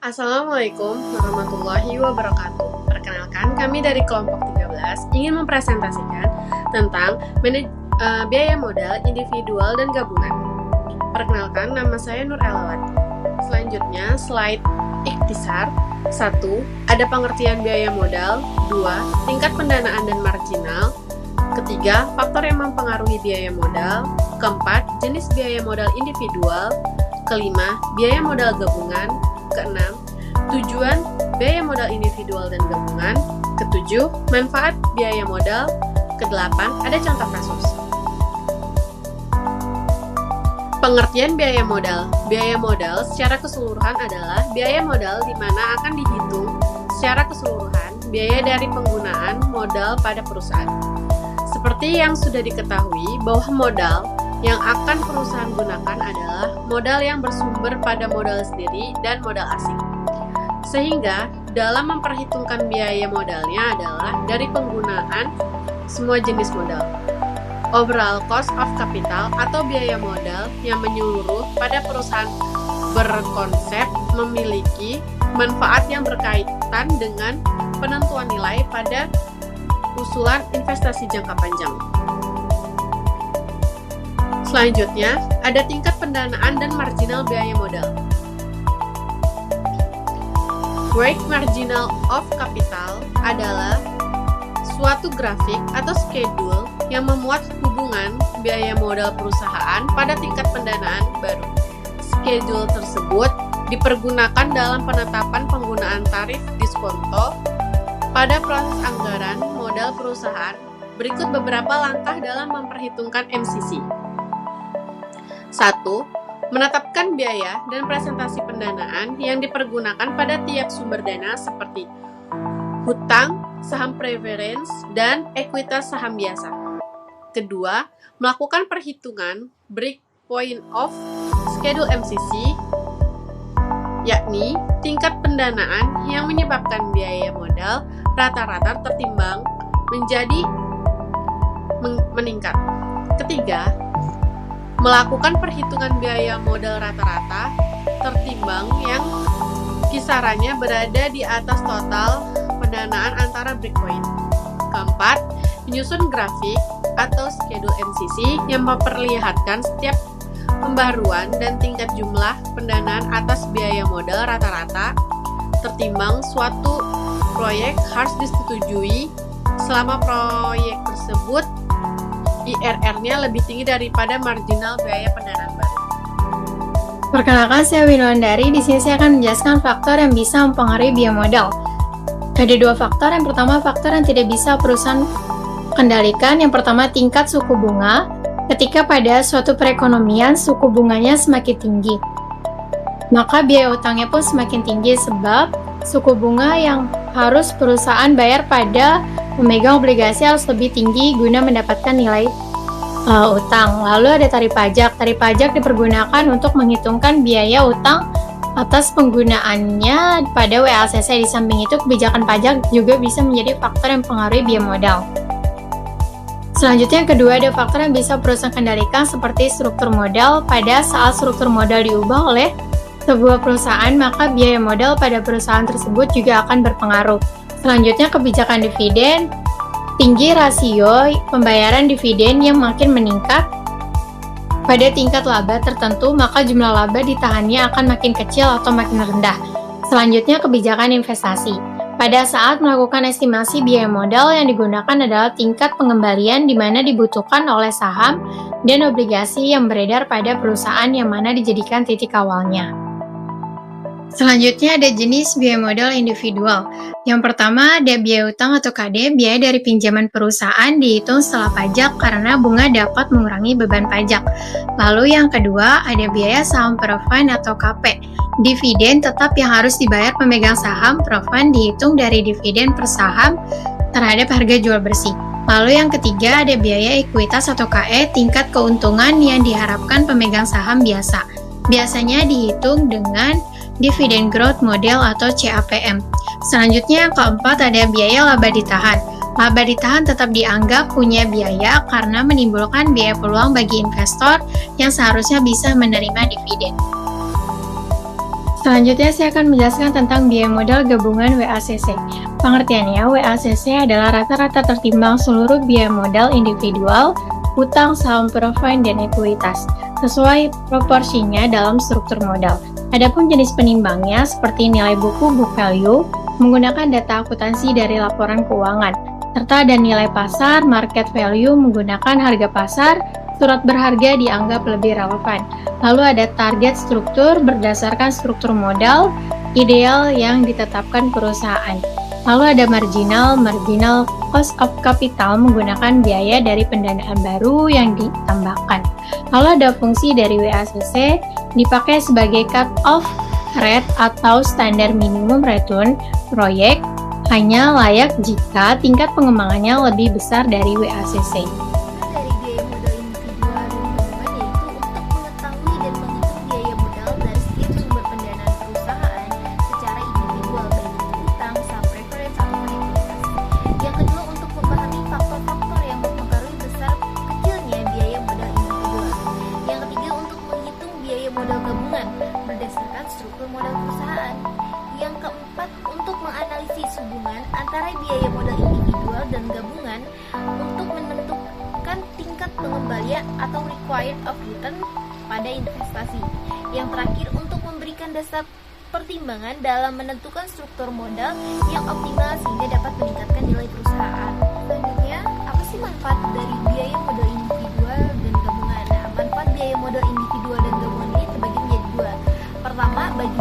Assalamualaikum warahmatullahi wabarakatuh. Perkenalkan, kami dari kelompok 13 ingin mempresentasikan tentang biaya modal individual dan gabungan. Perkenalkan, nama saya Nur Elawati. Selanjutnya, slide ikhtisar. 1. Ada pengertian biaya modal. 2. Tingkat pendanaan dan marginal. Ketiga, faktor yang mempengaruhi biaya modal. Keempat, jenis biaya modal individual. Kelima, biaya modal gabungan. Keenam, tujuan biaya modal individual dan gabungan. Ketujuh, manfaat biaya modal. Kedelapan, ada contoh kasus. Pengertian biaya modal. Biaya modal secara keseluruhan adalah biaya modal di mana akan dihitung secara keseluruhan biaya dari penggunaan modal pada perusahaan. Seperti yang sudah diketahui bahwa modal yang akan perusahaan gunakan adalah modal yang bersumber pada modal sendiri dan modal asing. Sehingga dalam memperhitungkan biaya modalnya adalah dari penggunaan semua jenis modal. Overall cost of capital atau biaya modal yang menyeluruh pada perusahaan berkonsep memiliki manfaat yang berkaitan dengan penentuan nilai pada usulan investasi jangka panjang. Selanjutnya, ada tingkat pendanaan dan marginal biaya modal. Weight marginal of capital adalah suatu grafik atau schedule yang memuat hubungan biaya modal perusahaan pada tingkat pendanaan baru. Schedule tersebut dipergunakan dalam penetapan penggunaan tarif diskonto pada proses anggaran modal perusahaan. Berikut beberapa langkah dalam memperhitungkan MCC. 1. Menetapkan biaya dan presentasi pendanaan yang dipergunakan pada tiap sumber dana seperti hutang, saham preference, dan ekuitas saham biasa. Kedua, melakukan perhitungan breakpoint of schedule MCC, yakni tingkat pendanaan yang menyebabkan biaya modal rata-rata tertimbang menjadi meningkat. Ketiga, melakukan perhitungan biaya modal rata-rata tertimbang yang kisarannya berada di atas total pendanaan antara breakpoint. Keempat, menyusun grafik atau schedule MCC yang memperlihatkan setiap pembaruan dan tingkat jumlah pendanaan atas biaya modal rata-rata tertimbang suatu proyek harus disetujui selama proyek tersebut IRR-nya lebih tinggi daripada marginal biaya pendanaan baru. Perkenalkan, saya Winwandari. Di sini saya akan menjelaskan faktor yang bisa mempengaruhi biaya modal. Ada dua faktor. Yang pertama, faktor yang tidak bisa perusahaan kendalikan. Yang pertama, tingkat suku bunga. Ketika pada suatu perekonomian suku bunganya semakin tinggi, maka biaya utangnya pun semakin tinggi sebab suku bunga yang harus perusahaan bayar pada memegang obligasi harus lebih tinggi guna mendapatkan nilai utang. Lalu ada tarif pajak. Tarif pajak dipergunakan untuk menghitungkan biaya utang atas penggunaannya pada WACC. Di samping itu, kebijakan pajak juga bisa menjadi faktor yang mempengaruhi biaya modal. Selanjutnya, yang kedua, ada faktor yang bisa perusahaan kendalikan seperti struktur modal. Pada saat struktur modal diubah oleh sebuah perusahaan, maka biaya modal pada perusahaan tersebut juga akan berpengaruh. Selanjutnya, kebijakan dividen. Tinggi rasio pembayaran dividen yang makin meningkat pada tingkat laba tertentu, maka jumlah laba ditahannya akan makin kecil atau makin rendah. Selanjutnya, kebijakan investasi. Pada saat melakukan estimasi biaya modal, yang digunakan adalah tingkat pengembalian di mana dibutuhkan oleh saham dan obligasi yang beredar pada perusahaan yang mana dijadikan titik awalnya. Selanjutnya ada jenis biaya modal individual. Yang pertama ada biaya utang atau KD, biaya dari pinjaman perusahaan dihitung setelah pajak karena bunga dapat mengurangi beban pajak. Lalu yang kedua ada biaya saham preference atau KP. Dividen tetap yang harus dibayar pemegang saham, preference dihitung dari dividen per saham terhadap harga jual bersih. Lalu yang ketiga ada biaya ekuitas atau KE, tingkat keuntungan yang diharapkan pemegang saham biasa. Biasanya dihitung dengan Dividend Growth Model atau CAPM. Selanjutnya yang keempat ada biaya laba ditahan. Laba ditahan tetap dianggap punya biaya karena menimbulkan biaya peluang bagi investor yang seharusnya bisa menerima dividen. Selanjutnya saya akan menjelaskan tentang biaya modal gabungan WACC. Pengertiannya, WACC adalah rata-rata tertimbang seluruh biaya modal individual, utang, saham profit, dan ekuitas, sesuai proporsinya dalam struktur modal. Adapun jenis penimbangnya seperti nilai buku book value, menggunakan data akuntansi dari laporan keuangan, serta ada nilai pasar, market value menggunakan harga pasar, surat berharga dianggap lebih relevan. Lalu ada target struktur berdasarkan struktur modal ideal yang ditetapkan perusahaan. Lalu ada marginal cost of capital menggunakan biaya dari pendanaan baru yang ditambahkan. Lalu ada fungsi dari WACC dipakai sebagai cut-off rate atau standar minimum return proyek hanya layak jika tingkat pengembangannya lebih besar dari WACC. Dari biaya modal individual dan gabungan yaitu untuk mengetahui dan menghitung biaya modal dari setiap sumber pendanaan perusahaan secara individual baik itu utang, saham preference atau ekuitas. Yang kedua untuk memahami faktor-faktor yang mempengaruhi besar kecilnya biaya modal individual. Yang ketiga untuk menghitung biaya modal gabungan berdasarkan struktur modal perusahaan. Yang keempat untuk menganalisis hubungan antara biaya modal individual dan gabungan untuk menentukan tingkat pengembalian atau required of return pada investasi. Yang terakhir untuk memberikan dasar pertimbangan dalam menentukan struktur modal yang optimal sehingga dapat meningkatkan nilai perusahaan. Selanjutnya, apa sih manfaat dari biaya modal individual dan gabungan? Nah, manfaat biaya modal individual dan gabungan ini terbagi menjadi dua. Pertama, bagi